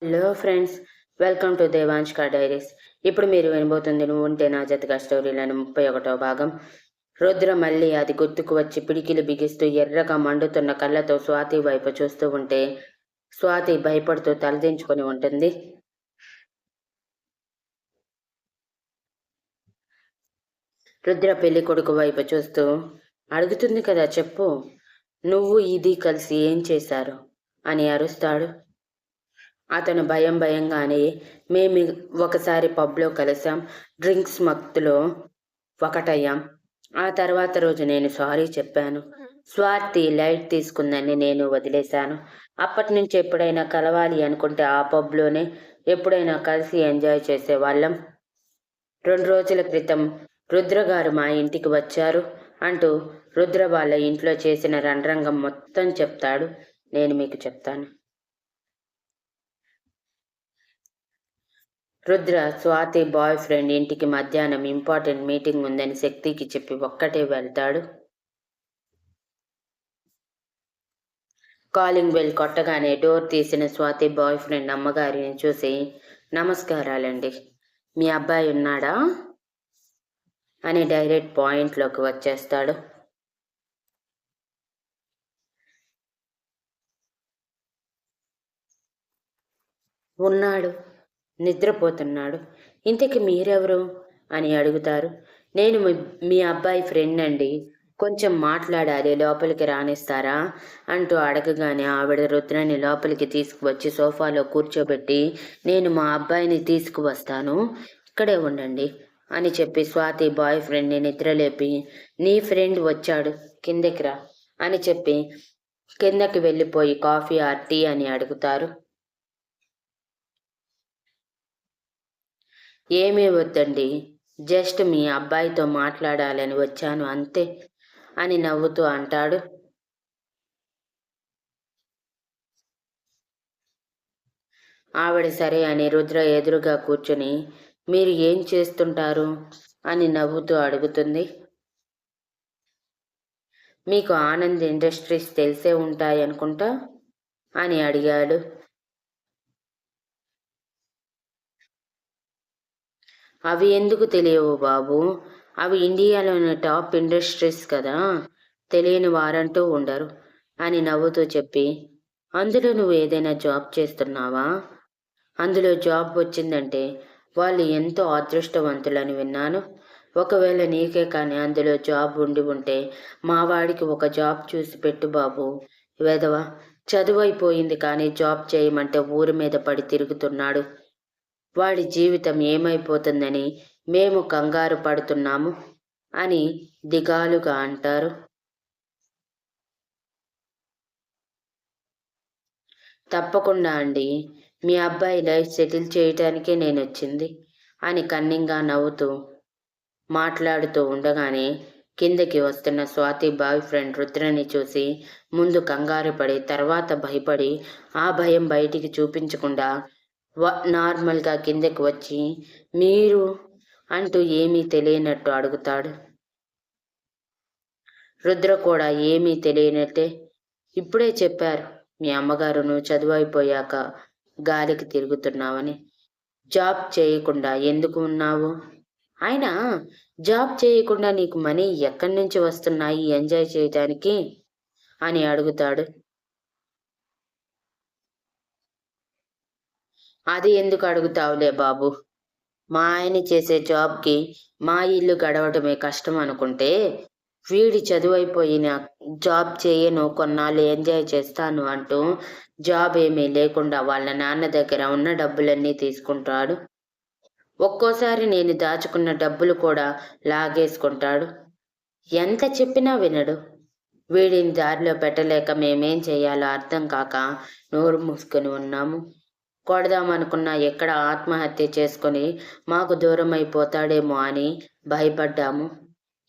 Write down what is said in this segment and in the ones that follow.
Hello friends, welcome to దేవాంష్క diaries. ఇప్పుడు మీరు వినబోతుంది నువ్వు ఉంటే నా జతగా స్టోరీలను 31వ భాగం. రుద్ర మళ్ళీ అది గుర్తుకు వచ్చి పిడికిలు బిగిస్తూ ఎర్రగా మండుతున్న కళ్ళతో స్వాతి వైపు చూస్తూ ఉంటే స్వాతి భయపడుతూ తలదించుకొని ఉంటుంది. రుద్ర పెళ్లి కొడుకు వైపు చూస్తూ అడుగుతుంది కదా, చెప్పు, నువ్వు ఇది కలిసి ఏం చేశారు అని అరుస్తాడు. అతను భయంగానే మేము ఒకసారి పబ్లో కలిసాం, డ్రింక్స్ మత్తులో ఒకటయ్యాం. ఆ తర్వాత రోజు నేను సారీ చెప్పాను. స్వాతి లైట్ తీసుకుందని నేను వదిలేశాను. అప్పటి నుంచి ఎప్పుడైనా కలవాలి అనుకుంటే ఆ పబ్లోనే ఎప్పుడైనా కలిసి ఎంజాయ్ చేసేవాళ్ళం. 2 రోజుల క్రితం రుద్రగారు మా ఇంటికి వచ్చారు అంటూ రుద్ర వాళ్ళ ఇంట్లో చేసిన రణరంగం మొత్తం చెప్తాడు. నేను మీకు చెప్తాను. రుద్ర స్వాతి బాయ్ ఫ్రెండ్ ఇంటికి మధ్యాహ్నం ఇంపార్టెంట్ మీటింగ్ ఉందని శక్తికి చెప్పి ఒక్కటే వెళ్తాడు. కాలింగ్ బెల్ కొట్టగానే డోర్ తీసిన స్వాతి బాయ్ ఫ్రెండ్ అమ్మగారిని చూసి, నమస్కారాలండి, మీ అబ్బాయి ఉన్నాడా అని డైరెక్ట్ పాయింట్లోకి వచ్చేస్తాడు. ఉన్నాడు, నిద్రపోతున్నాడు. ఇంతకి మీరెవరు అని అడుగుతారు. నేను మీ అబ్బాయి ఫ్రెండ్ అండి, కొంచెం మాట్లాడాలి, లోపలికి రానిస్తారా అంటూ అడగగానే ఆవిడ రుద్రని లోపలికి తీసుకువచ్చి సోఫాలో కూర్చోబెట్టి, నేను మా అబ్బాయిని తీసుకువస్తాను, ఇక్కడే ఉండండి అని చెప్పి స్వాతి బాయ్ ఫ్రెండ్ని నిద్రలేపి, నీ ఫ్రెండ్ వచ్చాడు, కిందకి రా అని చెప్పి కిందకి వెళ్ళిపోయి కాఫీ ఆర్ టీ అని అడుగుతారు. ఏమీ వద్దండి, జస్ట్ మీ అబ్బాయితో మాట్లాడాలని వచ్చాను అంతే అని నవ్వుతూ అంటాడు. ఆవిడ సరే అని రుద్ర ఎదురుగా కూర్చుని, మీరు ఏం చేస్తుంటారు అని నవ్వుతూ అడుగుతుంది. మీకు ఆనంద్ ఇండస్ట్రీస్ తెలిసే ఉంటాయనుకుంటా అని అడిగాడు. అవి ఎందుకు తెలియవు బాబు, అవి ఇండియాలోని టాప్ ఇండస్ట్రీస్ కదా, తెలియని వారంటూ ఉండరు అని నవ్వుతూ చెప్పి, అందులో నువ్వు ఏదైనా జాబ్ చేస్తున్నావా, అందులో జాబ్ వచ్చిందంటే వాళ్ళు ఎంతో అదృష్టవంతులని విన్నాను. ఒకవేళ నీకే కానీ అందులో జాబ్ ఉండి ఉంటే మా వాడికి ఒక జాబ్ చూసి పెట్టు బాబు, వెధవ, చదువైపోయింది కానీ జాబ్ చేయమంటే ఊరి మీద పడి తిరుగుతున్నాడు, వాడి జీవితం ఏమైపోతుందని మేము కంగారు పడుతున్నాము అని దిగాలుగా అంటారు. తప్పకుండా అండి, మీ అబ్బాయి లైఫ్ సెటిల్ చేయటానికే నేను వచ్చింది అని కన్నింగా నవ్వుతూ మాట్లాడుతూ ఉండగానే కిందకి వస్తున్న స్వాతి బాయ్ ఫ్రెండ్ రుద్రని చూసి ముందు కంగారు పడి తర్వాత భయపడి ఆ భయం బయటికి చూపించకుండా నార్మల్గా కిందకి వచ్చి మీరు అంటూ ఏమీ తెలియనట్టు అడుగుతాడు. రుద్ర కూడా ఏమీ తెలియనట్టే, ఇప్పుడే చెప్పారు మీ అమ్మగారు నువ్వు చదువు అయిపోయాక గాలికి తిరుగుతున్నావని, జాబ్ చేయకుండా ఎందుకు ఉన్నావు, అయినా జాబ్ చేయకుండా నీకు మనీ ఎక్కడి నుంచి వస్తున్నాయి ఎంజాయ్ చేయటానికి అని అడుగుతాడు. అది ఎందుకు అడుగుతావులే బాబు, మా ఆయన చేసే జాబ్కి మా ఇల్లు గడవటమే కష్టం అనుకుంటే వీడి చదువైపోయిన జాబ్ చేయను, కొన్నాళ్ళు ఎంజాయ్ చేస్తాను అంటూ జాబ్ ఏమీ లేకుండా వాళ్ళ నాన్న దగ్గర ఉన్న డబ్బులన్నీ తీసుకుంటాడు. ఒక్కోసారి నేను దాచుకున్న డబ్బులు కూడా లాగేసుకుంటాడు. ఎంత చెప్పినా వినడు. వీడిని దారిలో పెట్టలేక మేమేం చేయాలో అర్థం కాక నోరు మూసుకొని ఉన్నాము. కొడదామనుకున్నా ఎక్కడ ఆత్మహత్య చేసుకొని మాకు దూరం అయిపోతాడేమో అని భయపడ్డాము.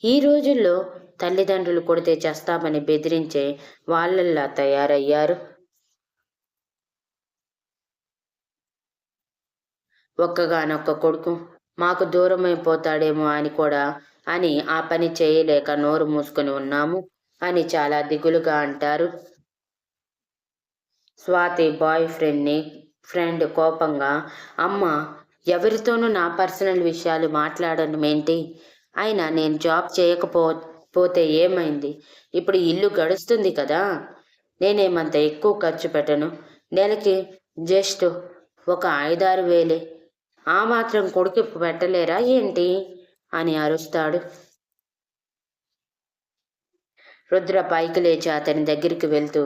ఈ రోజుల్లో తల్లిదండ్రులు కొడితే చేస్తామని బెదిరించే వాళ్ళల్లా తయారయ్యారు. ఒక్కగానొక్క కొడుకు, మాకు దూరం అయిపోతాడేమో అని కూడా అని ఆ పని చేయలేక నోరు మూసుకొని ఉన్నాము అని చాలా దిగులుగా అంటారు. స్వాతి బాయ్ ఫ్రెండ్ని ఫ్రెండ్ కోపంగా, అమ్మ, ఎవరితోనూ నా పర్సనల్ విషయాలు మాట్లాడడం ఏంటి? అయినా నేను జాబ్ పోతే ఏమైంది? ఇప్పుడు ఇల్లు గడుస్తుంది కదా. నేనేమంత ఎక్కువ ఖర్చు పెట్టను. నెలకి జస్ట్ ఒక 5-6 వేలే. ఆ మాత్రం కొడుకు పెట్టలేరా ఏంటి అని అరుస్తాడు. రుద్ర పైకి లేచి అతని దగ్గరికి వెళ్తూ,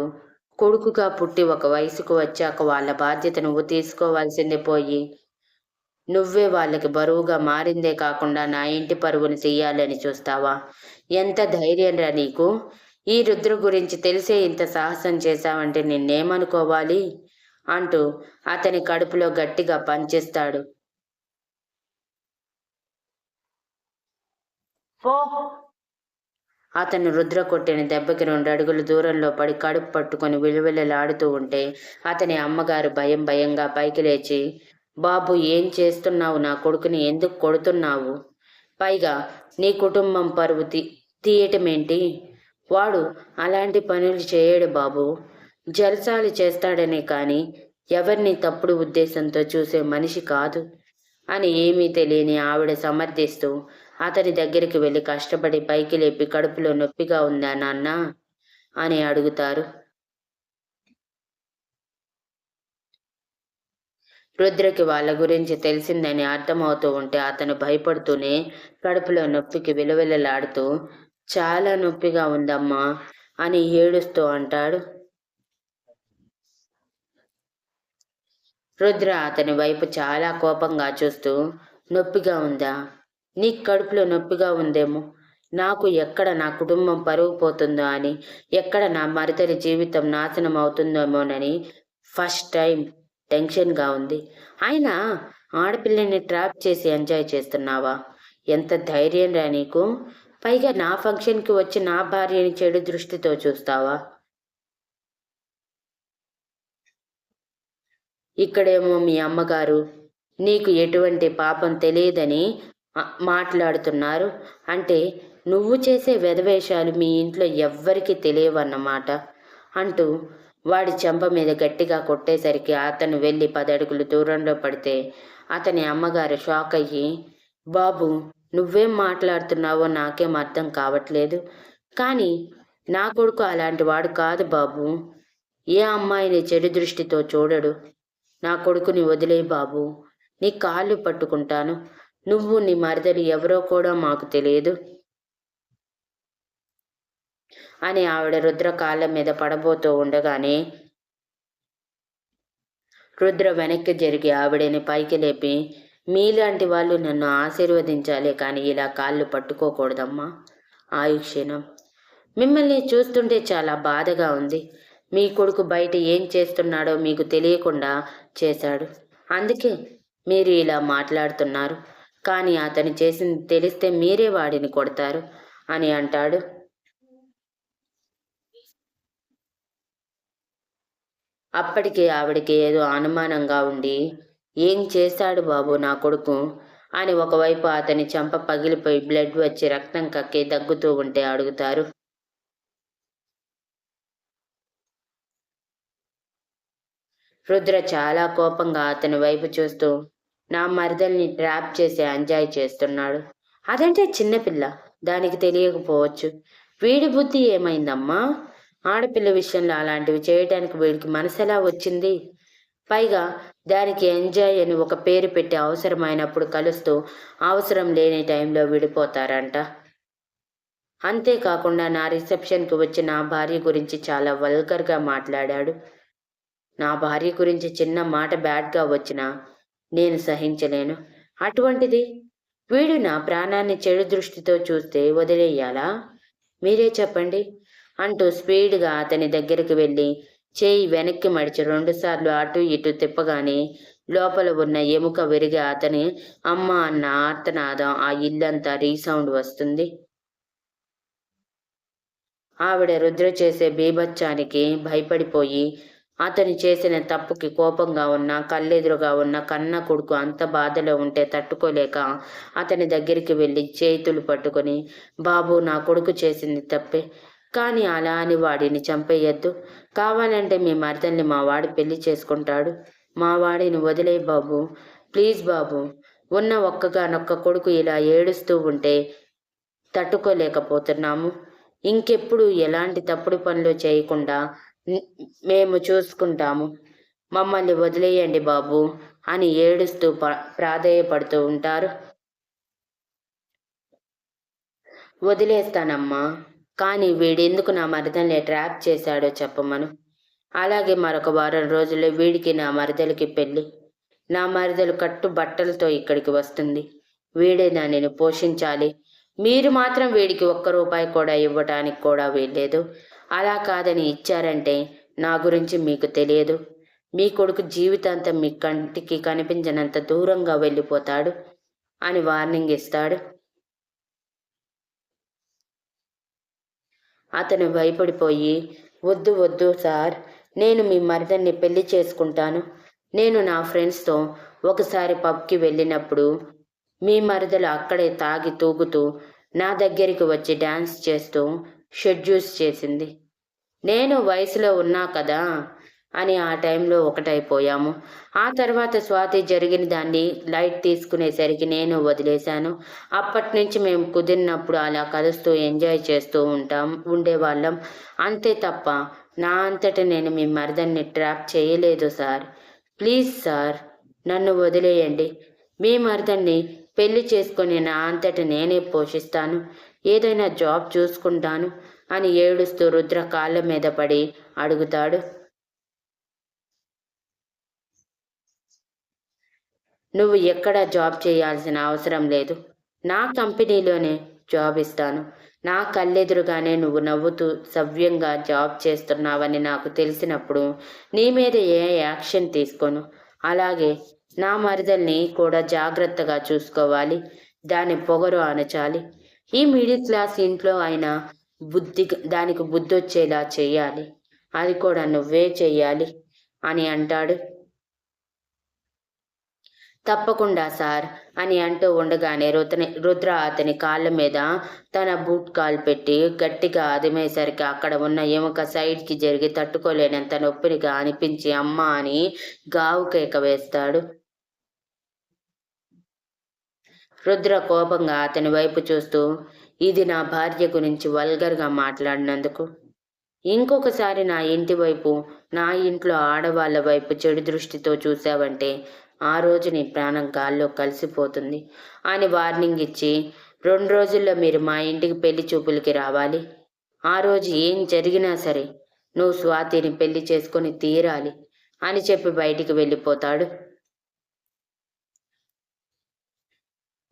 కొడుకుగా పుట్టి ఒక వయసుకు వచ్చాక వాళ్ళ బాధ్యత నువ్వు తీసుకోవాల్సింది పోయి నువ్వే వాళ్ళకి బరువుగా మారిందే కాకుండా నా ఇంటి పరువుని తీయాలని చూస్తావా? ఎంత ధైర్యంరా నీకు? ఈ రుద్ర గురించి తెలిసే ఇంత సాహసం చేశావంటే నిన్నేమనుకోవాలి అంటూ అతని కడుపులో గట్టిగా పంచేస్తాడు. అతను రుద్ర కొట్టిన దెబ్బకి 2 అడుగులు దూరంలో పడి కడుపు పట్టుకొని విలువిలలాడుతూ ఉంటే అతని అమ్మగారు భయంగా పైకి లేచి, బాబు, ఏం చేస్తున్నావు? నా కొడుకుని ఎందుకు కొడుతున్నావు? పైగా నీ కుటుంబం పరువు తీయటమేంటి? వాడు అలాంటి పనులు చేయడు బాబు. జల్సాలు చేస్తాడనే కానీ ఎవరిని తప్పుడు ఉద్దేశంతో చూసే మనిషి కాదు అని ఏమీ తెలియని ఆవిడ సమర్థిస్తూ అతని దగ్గరికి వెళ్ళి కష్టపడి పైకి లేపి కడుపులో నొప్పిగా ఉందా నాన్న అని అడుగుతారు. రుద్రకి వాళ్ళ గురించి తెలిసిందని అర్థమవుతూ ఉంటే అతను భయపడుతూనే కడుపులో నొప్పికి విలవిలలాడుతూ, చాలా నొప్పిగా ఉందమ్మా అని ఏడుస్తూ అంటాడు. రుద్ర అతని వైపు చాలా కోపంగా చూస్తూ, నొప్పిగా ఉందా? నీకు కడుపులో నొప్పిగా ఉందేమో, నాకు ఎక్కడ నా కుటుంబం పరువు పోతుందో అని, ఎక్కడ నా మరిదలి జీవితం నాశనం అవుతుందేమోనని ఫస్ట్ టైం టెన్షన్గా ఉంది. అయినా ఆడపిల్లని ట్రాప్ చేసి ఎంజాయ్ చేస్తున్నావా? ఎంత ధైర్యం రా నీకు? పైగా నా ఫంక్షన్కి వచ్చి నా భార్యని చెడు దృష్టితో చూస్తావా? ఇక్కడేమో మీ అమ్మగారు నీకు ఎటువంటి పాపం తెలియదని మాట్లాడుతున్నారు. అంటే నువ్వు చేసే వెధవేషాలు మీ ఇంట్లో ఎవ్వరికి తెలియవన్నమాట అంటూ వాడి చెంప మీద గట్టిగా కొట్టేసరికి అతను వెళ్ళి 10 అడుగులు దూరంలో పడితే అతని అమ్మగారు షాక్ అయ్యి, బాబు, నువ్వేం మాట్లాడుతున్నావో నాకేం అర్థం కావట్లేదు. కానీ నా కొడుకు అలాంటి వాడు కాదు బాబు. ఏ అమ్మాయిని చెడు దృష్టితో చూడడు. నా కొడుకుని వదిలే బాబు, నీ కాళ్ళు పట్టుకుంటాను. నువ్వు నీ మరదలు ఎవరో కూడా మాకు తెలియదు అని ఆవిడ రుద్ర కాళ్ళ మీద పడబోతూ ఉండగానే రుద్ర వెనక్కి జరిగి ఆవిడని పైకి లేపి, మీలాంటి వాళ్ళు నన్ను ఆశీర్వదించాలే కానీ ఇలా కాళ్ళు పట్టుకోకూడదమ్మా. ఆయుక్షీణం. మిమ్మల్ని చూస్తుంటే చాలా బాధగా ఉంది. మీ కొడుకు బయట ఏం చేస్తున్నాడో మీకు తెలియకుండా చేశాడు. అందుకే మీరు ఇలా మాట్లాడుతున్నారు. కానీ అతను చేసింది తెలిస్తే మీరే వాడిని కొడతారు అని అంటాడు. అప్పటికే ఆవిడకి ఏదో అనుమానంగా ఉండి, ఏం చేశాడు బాబు నా కొడుకు అని ఒకవైపు అతని చెంప పగిలిపోయి బ్లడ్ వచ్చి రక్తం కక్కి దగ్గుతూ ఉంటే అడుగుతారు. రుద్ర చాలా కోపంగా అతని వైపు చూస్తూ, నా మరదల్ని ట్రాప్ చేసి ఎంజాయ్ చేస్తున్నాడు. అదంటే చిన్నపిల్ల, దానికి తెలియకపోవచ్చు. వీడి బుద్ధి ఏమైందమ్మా? ఆడపిల్ల విషయంలో అలాంటివి చేయడానికి వీడికి మనసెలా వచ్చింది? పైగా దానికి ఎంజాయ్ అని ఒక పేరు పెట్టి అవసరమైనప్పుడు కలుస్తూ అవసరం లేని టైంలో విడిపోతారంట. అంతేకాకుండా నా రిసెప్షన్కి వచ్చి నా భార్య గురించి చాలా వల్గర్గా మాట్లాడాడు. నా భార్య గురించి చిన్న మాట బ్యాడ్గా వచ్చినా నేను సహించలేను. అటువంటిది వీడు నా ప్రాణాన్ని చెడు దృష్టితో చూస్తే వదిలేయాలా? మీరే చెప్పండి అంటూ స్పీడ్గా అతని దగ్గరికి వెళ్ళి చేయి వెనక్కి మడిచి 2 సార్లు అటు ఇటు తిప్పగానే లోపల ఉన్న ఎముక విరిగి అతని అమ్మ అన్న ఆర్తనాదం ఆ ఇల్లంతా రీసౌండ్ వస్తుంది. ఆవిడ రుద్ర చేసే బీభత్సానికి భయపడిపోయి అతను చేసిన తప్పుకి కోపంగా ఉన్న కళ్ళెదురుగా ఉన్న కన్న కొడుకు అంత బాధలో ఉంటే తట్టుకోలేక అతని దగ్గరికి వెళ్ళి చేతులు పట్టుకొని, బాబు, నా కొడుకు చేసింది తప్పే, కానీ అలా అని వాడిని చంపేయద్దు. కావాలంటే మీ మరదల్ని మా వాడు పెళ్లి చేసుకుంటాడు. మా వాడిని వదిలేయ్ బాబు, ప్లీజ్ బాబు. ఉన్న ఒక్కగానొక్క కొడుకు ఇలా ఏడుస్తూ ఉంటే తట్టుకోలేకపోతున్నాము. ఇంకెప్పుడు ఎలాంటి తప్పుడు పనులు చేయకుండా మేము చూసుకుంటాము. మమ్మల్ని వదిలేయండి బాబు అని ఏడుస్తూ ప్రాధేయపడుతూ ఉంటారు. వదిలేస్తానమ్మా, కానీ వీడెందుకు నా మరదల్ని ట్రాప్ చేశాడో చెప్పమను. అలాగే మరొక వారం రోజుల్లో వీడికి నా మరదలికి పెళ్ళి. నా మరదలు కట్టు బట్టలతో ఇక్కడికి వస్తుంది. వీడే దానిని పోషించాలి. మీరు మాత్రం వీడికి ఒక్క రూపాయి కూడా ఇవ్వటానికి కూడా వీల్లేదు. అలా కాదని ఇచ్చారంటే నా గురించి మీకు తెలియదు. మీ కొడుకు జీవితాంతం మీ కంటికి కనిపించనంత దూరంగా వెళ్ళిపోతాడు అని వార్నింగ్ ఇస్తాడు. అతను భయపడిపోయి, వద్దు వద్దు సార్, నేను మీ మరదల్ని పెళ్లి చేసుకుంటాను. నేను నా ఫ్రెండ్స్తో ఒకసారి పబ్కి వెళ్ళినప్పుడు మీ మరదలు అక్కడే తాగి తూగుతూ నా దగ్గరికి వచ్చి డ్యాన్స్ చేస్తూ షెడ్యూస్ చేసింది. నేను వయసులో ఉన్నా కదా అని ఆ టైంలో ఒకటైపోయాము. ఆ తర్వాత స్వాతి జరిగిన దాన్ని లైట్ తీసుకునేసరికి నేను వదిలేశాను. అప్పటి నుంచి మేము కుదిరినప్పుడు అలా కలుస్తూ ఎంజాయ్ చేస్తూ ఉండేవాళ్ళం. అంతే తప్ప నా అంతట నేను మీ మరదల్ని ట్రాప్ చేయలేదు సార్. ప్లీజ్ సార్, నన్ను వదిలేయండి. మీ మరదల్ని పెళ్లి చేసుకొని నా అంతట నేనే పోషిస్తాను. ఏదైనా జాబ్ చూసుకుంటాను అని ఏడుస్తూ రుద్ర కాళ్ళ మీద పడి అడుగుతాడు. నువ్వు ఎక్కడా జాబ్ చేయాల్సిన అవసరం లేదు. నా కంపెనీలోనే జాబ్ ఇస్తాను. నా కళ్ళెదురుగానే నువ్వు నవ్వుతూ సవ్యంగా జాబ్ చేస్తున్నావని నాకు తెలిసినప్పుడు నీ మీద ఏ యాక్షన్ తీసుకోను. అలాగే నా మరదల్ని కూడా జాగ్రత్తగా చూసుకోవాలి. దాని పొగరు అణచాలి. ఈ మిడిల్ క్లాస్ ఇంట్లో అయినా దానికి బుద్ధొచ్చేలా చెయ్యాలి. అది కూడా నువ్వే చెయ్యాలి అని అంటాడు. తప్పకుండా సార్ అని అంటూ ఉండగానే రుద్ర అతని కాళ్ళ మీద తన బూట్ కాలు పెట్టి గట్టిగా అదిమేసరికి అక్కడ ఉన్న ఎముక సైడ్కి జరిగి తట్టుకోలేనంత నొప్పినిగా అనిపించి అమ్మ అని గావు కేక వేస్తాడు. రుద్ర కోపంగా అతని వైపు చూస్తూ, ఇది నా భార్య గురించి వల్గర్గా మాట్లాడినందుకు. ఇంకొకసారి నా ఇంటి వైపు, నా ఇంట్లో ఆడవాళ్ళ వైపు చెడు దృష్టితో చూసావంటే ఆ రోజు నీ ప్రాణం గాల్లో కలిసిపోతుంది అని వార్నింగ్ ఇచ్చి, 2 రోజుల్లో మీరు మా ఇంటికి పెళ్లి చూపులకి రావాలి. ఆ రోజు ఏం జరిగినా సరే నువ్వు స్వాతిని పెళ్లి చేసుకొని తీరాలి అని చెప్పి బయటికి వెళ్ళిపోతాడు.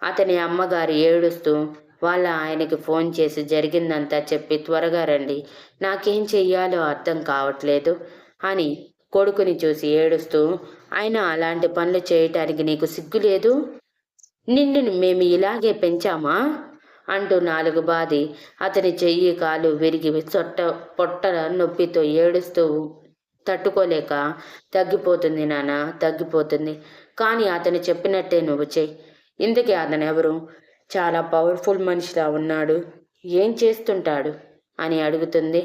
అతని అమ్మగారు ఏడుస్తూ వాళ్ళ ఆయనకి ఫోన్ చేసి జరిగిందంతా చెప్పి త్వరగా రండి, నాకేం చెయ్యాలో అర్థం కావట్లేదు అని కొడుకుని చూసి ఏడుస్తూ, అయినా అలాంటి పనులు చేయటానికి నీకు సిగ్గు లేదు? నిన్ను మేము ఇలాగే పెంచామా అంటూ 4 బాది అతని చెయ్యి కాలు విరిగి పొట్ట నొప్పితో ఏడుస్తూ తట్టుకోలేక, తగ్గిపోతుంది నాన్న, తగ్గిపోతుంది, కానీ అతను చెప్పినట్టే నువ్వు చెయ్యి. ఇందుకే అతను ఎవరు? చాలా పవర్ఫుల్ మనిషిలా ఉన్నాడు, ఏం చేస్తుంటాడు అని అడుగుతుంది.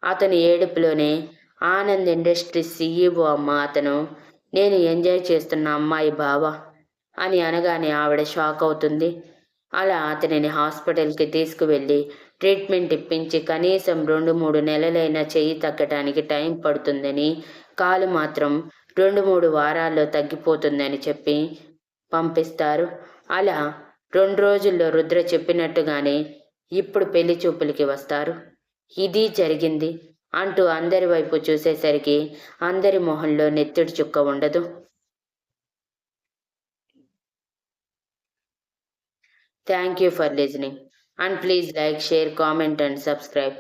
అతని ఏడుపులోనే ఆనంద్ ఇండస్ట్రీస్ CEO అమ్మ అతను. నేను ఎంజాయ్ చేస్తున్న అమ్మాయి బావ అని అనగానే ఆవిడ షాక్ అవుతుంది. అలా అతనిని హాస్పిటల్కి తీసుకువెళ్ళి ట్రీట్మెంట్ ఇప్పించి కనీసం 2-3 నెలలైనా చెయ్యి తగ్గటానికి టైం పడుతుందని, కాలు మాత్రం 2-3 వారాల్లో తగ్గిపోతుందని చెప్పి పంపిస్తారు. అలా 2 రోజుల్లో రుద్ర చెప్పినట్టుగానే ఇప్పుడు పెళ్లి చూపులకి వస్తారు. ఇది జరిగింది అంటూ అందరి వైపు చూసేసరికి అందరి మొహంలో నెత్తుడి చుక్క ఉండదు. Thank you for listening and please like, share, comment and subscribe.